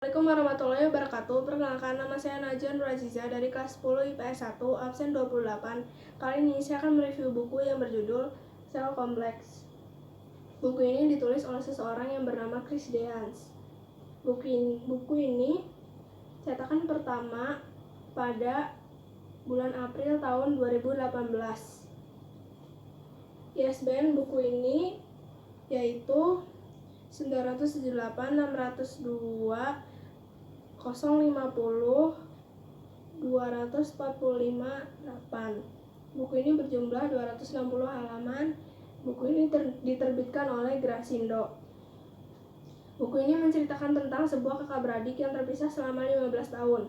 Assalamualaikum warahmatullahi wabarakatuh. Perkenalkan, nama saya Najwa Nuraziza dari kelas 10 IPS 1, absen 28. Kali ini saya akan mereview buku yang berjudul Sel Kompleks. Buku ini ditulis oleh seseorang yang bernama Chris Deans. Buku ini cetakan pertama pada bulan April tahun 2018. ISBN buku ini yaitu 978 602 050 245 8. Buku ini berjumlah 260 halaman. Buku ini diterbitkan oleh Grasindo. Buku ini menceritakan tentang sebuah kakak beradik yang terpisah selama 15 tahun.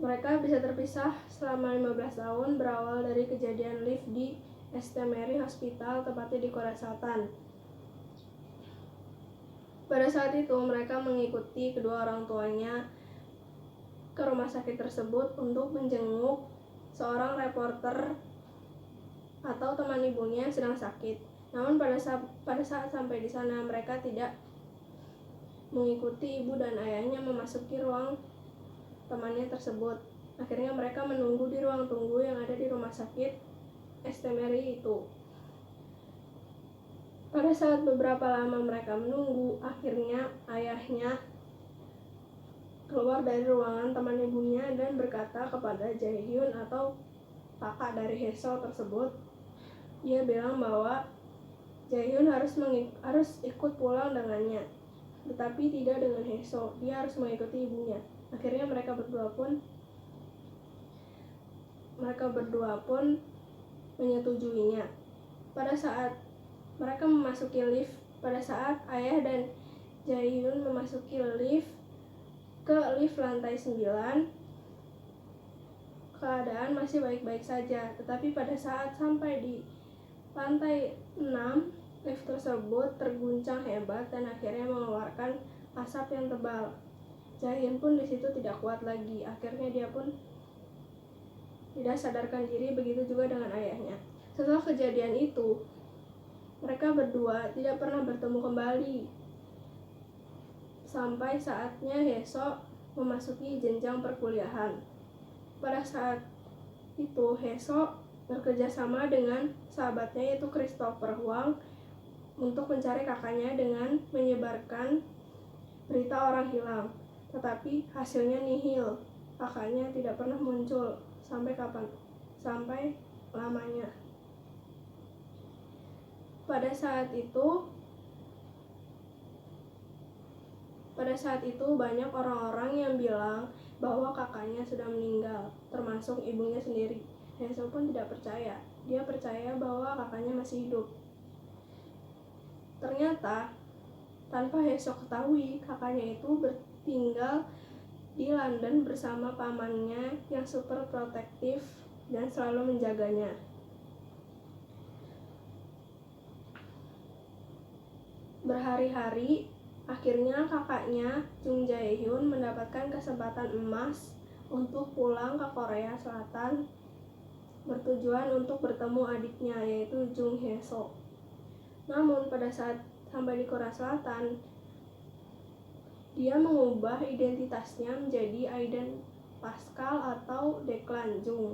Mereka bisa terpisah selama 15 tahun berawal dari kejadian lift di St. Mary Hospital, tepatnya di Korea Selatan. Pada saat itu, mereka mengikuti kedua orang tuanya ke rumah sakit tersebut untuk menjenguk seorang reporter atau teman ibunya yang sedang sakit. Namun pada saat sampai di sana, mereka tidak mengikuti ibu dan ayahnya memasuki ruang temannya tersebut. Akhirnya mereka menunggu di ruang tunggu yang ada di rumah sakit St. Mary itu. Pada saat beberapa lama mereka menunggu, akhirnya ayahnya keluar dari ruangan teman ibunya dan berkata kepada Jae-hyun atau kakak dari Haeseo tersebut. Dia bilang bahwa Jae-hyun harus ikut pulang dengannya, tetapi tidak dengan Haeseo. Dia harus mengikuti ibunya. Akhirnya mereka berdua pun menyetujuinya. Pada saat mereka memasuki lift, pada saat ayah dan Jae-hyun memasuki lift ke lift lantai 9, keadaan masih baik-baik saja. Tetapi pada saat sampai di lantai 6, lift tersebut terguncang hebat dan akhirnya mengeluarkan asap yang tebal. Jae-hyun pun di situ tidak kuat lagi. Akhirnya dia pun tidak sadarkan diri, begitu juga dengan ayahnya. Setelah kejadian itu, mereka berdua tidak pernah bertemu kembali sampai saatnya Haeseo memasuki jenjang perkuliahan. Pada saat itu, Haeseo bekerja sama dengan sahabatnya yaitu Christopher Hwang untuk mencari kakaknya dengan menyebarkan berita orang hilang. Tetapi hasilnya nihil. Kakaknya tidak pernah muncul sampai lamanya. Pada saat itu banyak orang-orang yang bilang bahwa kakaknya sudah meninggal, termasuk ibunya sendiri. Haeseo pun tidak percaya. Dia percaya bahwa kakaknya masih hidup. Ternyata tanpa Haeseo ketahui, kakaknya itu tinggal di London bersama pamannya yang super protektif dan selalu menjaganya. Berhari-hari, akhirnya kakaknya Jung Jae-hyun mendapatkan kesempatan emas untuk pulang ke Korea Selatan bertujuan untuk bertemu adiknya yaitu Jung Hae-seo. Namun pada saat sampai di Korea Selatan, dia mengubah identitasnya menjadi Aiden Pascal atau Declan Jung.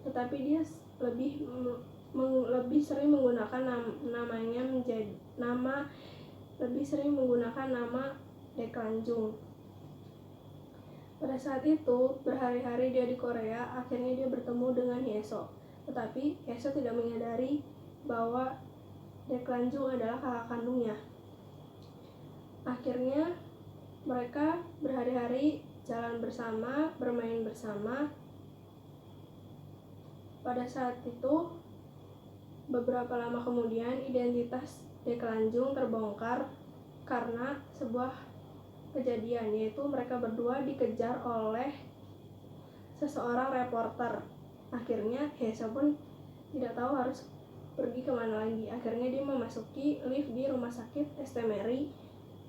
Tetapi dia lebih sering menggunakan nama Declan Jung. Pada saat itu, berhari-hari dia di Korea, akhirnya dia bertemu dengan Haeseo. Tetapi Haeseo tidak menyadari bahwa Declan Jung adalah kakak kandungnya. Akhirnya mereka berhari-hari jalan bersama, bermain bersama. Pada saat itu, beberapa lama kemudian, identitas Declan Jung terbongkar karena sebuah kejadian, yaitu mereka berdua dikejar oleh seseorang reporter. Akhirnya Haeseo pun tidak tahu harus pergi kemana lagi. Akhirnya dia memasuki lift di rumah sakit St. Mary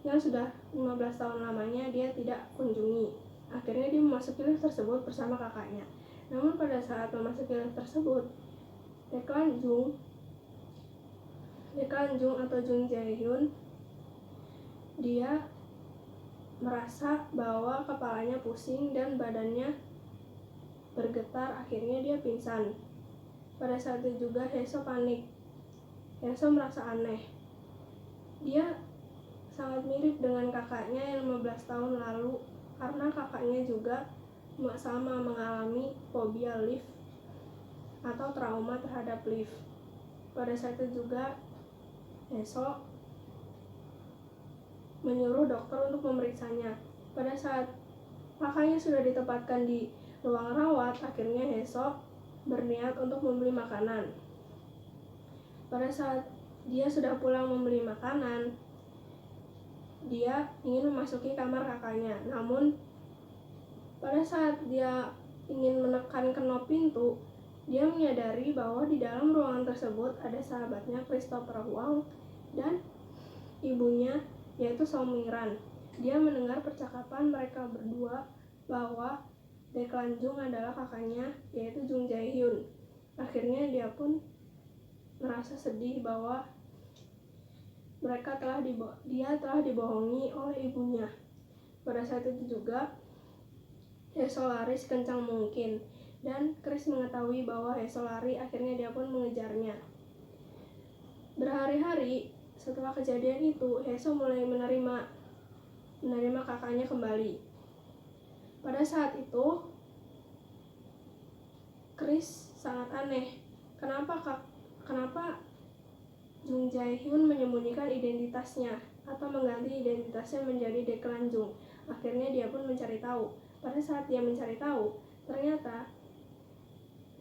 yang sudah 15 tahun lamanya dia tidak kunjungi. Akhirnya dia memasuki lift tersebut bersama kakaknya. Namun pada saat memasuki lift tersebut, Declan Jung atau Jung Jae-hyun, dia merasa bahwa kepalanya pusing dan badannya bergetar, akhirnya dia pingsan. Pada saat itu juga Heso panik. Heso merasa aneh. Dia sangat mirip dengan kakaknya yang 15 tahun lalu karena kakaknya juga sama mengalami fobia lift atau trauma terhadap lift. Pada saat itu juga Heso menyuruh dokter untuk memeriksanya. Pada saat kakaknya sudah ditempatkan di ruang rawat, akhirnya Heso berniat untuk membeli makanan. Pada saat dia sudah pulang membeli makanan, dia ingin memasuki kamar kakaknya. Namun pada saat dia ingin menekan knop pintu, dia menyadari bahwa di dalam ruangan tersebut ada sahabatnya Christopher Huang dan ibunya, yaitu Somiran. Dia mendengar percakapan mereka berdua bahwa Deklanjung adalah kakaknya, yaitu Jung Jae-hyun. Akhirnya dia pun merasa sedih bahwa dia telah dibohongi oleh ibunya. Pada saat itu juga Heso lari sekencang mungkin, dan Chris mengetahui bahwa Heso lari, akhirnya dia pun mengejarnya. Berhari-hari setelah kejadian itu, Heso mulai menerima kakaknya kembali. Pada saat itu, Chris sangat aneh. Kenapa Jung Jae-hyun menyembunyikan identitasnya atau mengganti identitasnya menjadi Deklanjung? Akhirnya dia pun mencari tahu. Pada saat dia mencari tahu, ternyata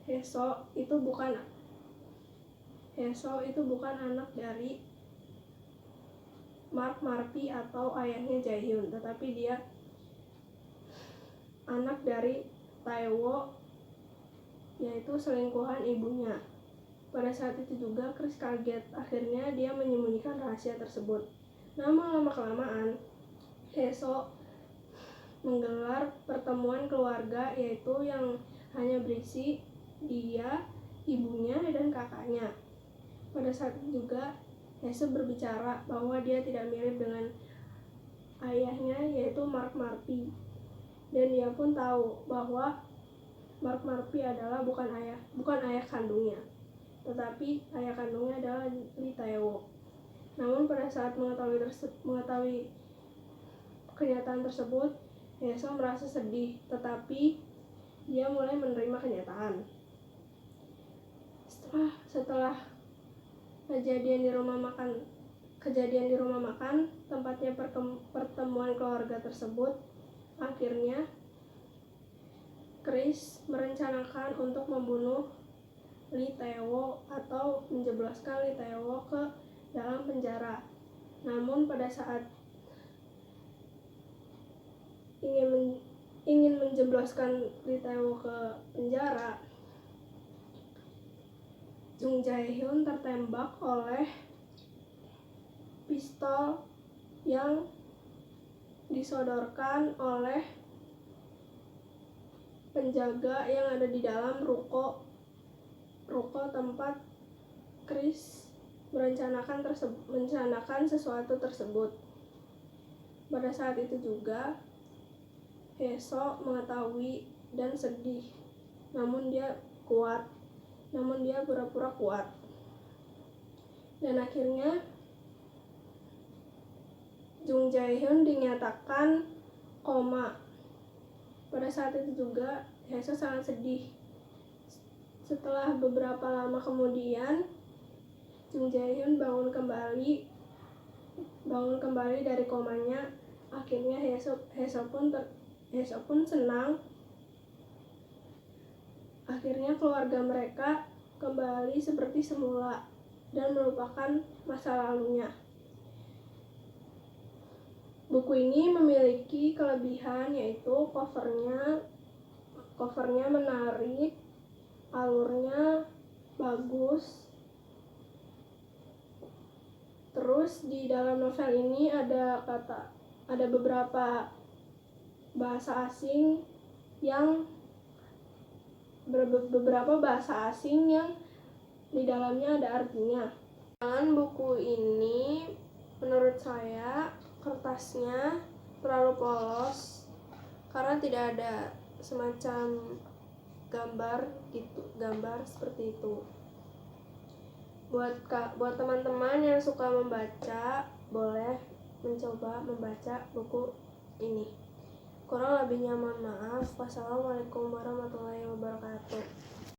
Heso itu bukan anak dari Mark Marpi atau ayahnya Jae-hyun, tetapi dia anak dari Taewo, yaitu selingkuhan ibunya. Pada saat itu juga Chris kaget, akhirnya dia menyembunyikan rahasia tersebut. Namun lama-kelamaan Heso menggelar pertemuan keluarga, yaitu yang hanya berisi dia, ibunya, dan kakaknya. Pada saat itu juga Heso berbicara bahwa dia tidak mirip dengan ayahnya, yaitu Mark Marpi, dan dia pun tahu bahwa Mark Marpi adalah bukan ayah kandungnya, tetapi ayah kandungnya adalah Lee Tae-woo. Namun pada saat mengetahui kenyataan tersebut, Heso merasa sedih, tetapi dia mulai menerima kenyataan. Setelah kejadian di rumah makan tempatnya pertemuan keluarga tersebut, akhirnya Chris merencanakan untuk membunuh Lee Tae-woo atau menjebloskan Lee Tae-woo ke dalam penjara. Namun pada saat ingin menjebloskan Lee Tae-woo ke penjara, Jung Jae-hyun tertembak oleh pistol yang disodorkan oleh penjaga yang ada di dalam ruko tempat Chris merencanakan sesuatu tersebut. Pada saat itu juga Heso mengetahui dan sedih, namun dia pura-pura kuat. Dan akhirnya Jung Jae-hyun dinyatakan koma. Pada saat itu juga Heso sangat sedih. Setelah beberapa lama kemudian, Jung Jae-hyun bangun kembali dari komanya. Akhirnya Heso pun senang. Akhirnya keluarga mereka kembali seperti semula dan melupakan masa lalunya. Buku ini memiliki kelebihan, yaitu covernya menarik, alurnya bagus. Terus di dalam novel ini ada beberapa bahasa asing yang di dalamnya ada artinya. Buku ini menurut saya kertasnya terlalu polos karena tidak ada semacam gambar seperti itu. Buat teman-teman yang suka membaca, boleh mencoba membaca buku ini. Kurang lebihnya mohon maaf. Wassalamualaikum warahmatullahi wabarakatuh.